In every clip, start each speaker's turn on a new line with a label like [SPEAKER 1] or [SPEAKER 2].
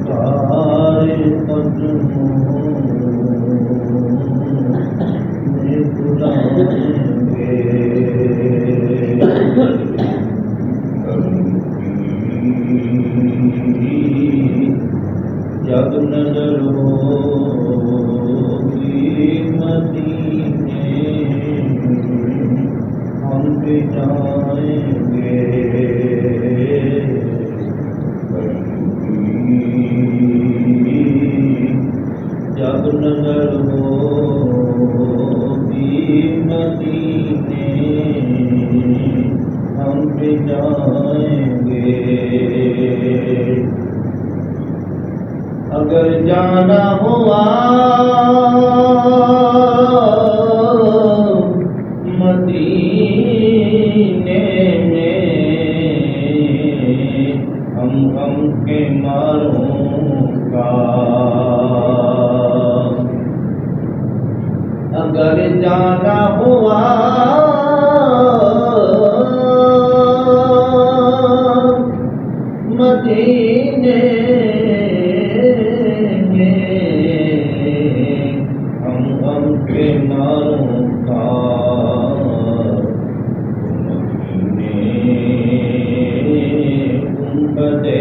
[SPEAKER 1] تارے قدموں میں بلائیں گے جب نظر ہوگی مدینے ہم بھی جائیں گے جب نظر ہوگی مدینے ہم بھی جائیں گے اگر جانا ہوا مدینے میں ہم غم کے ماروں کا اگر جانا ہوا مدینے ہم غم کے ماروں کا گنبدے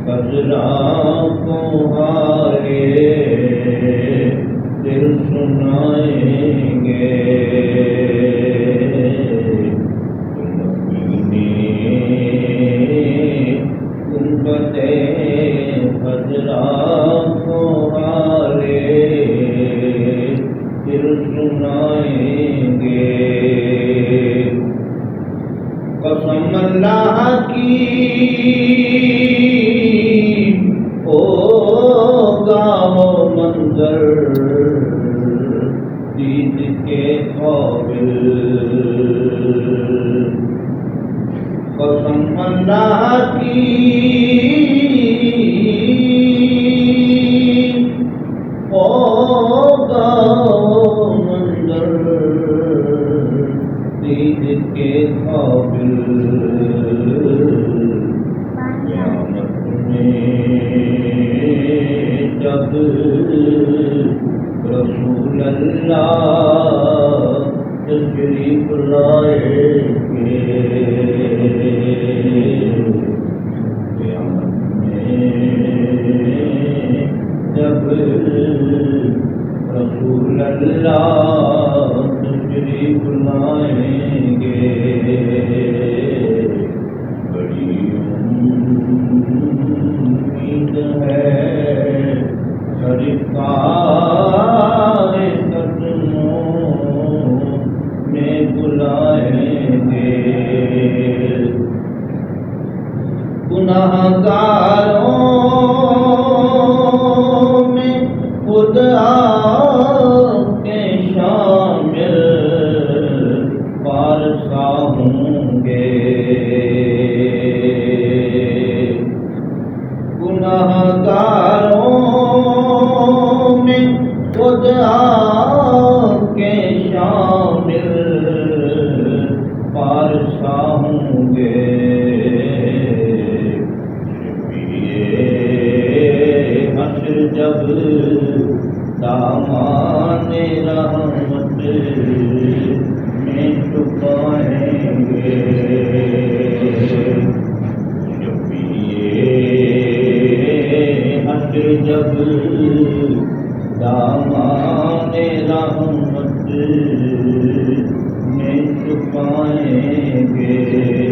[SPEAKER 1] خضرا کو ہارے دل سنائیں گے گنبدے خضرا کو ہارے دل سنائیں گے قسم اللہ کی ہوگا وہ منظر دید کے قابل قسم اللہ کی ہوگا وہ منظر دید کے قابل قیامت میں جب رسول اللہ تشریف لائیں گے قیامت میں جب رسول اللہ تشریف لائیں گے بڑی امید ہے سرکار قدموں میں بلائیں گے گناہگاروں میں خود آپ کے شامل پارسا ہوں گے گناہگاروں میں خود آپ کے شامل پارسا ہوں گے حشر جب دامان رحمت میں چھپائیں گے حشر جب دامان رحمت میں چھپائیں گے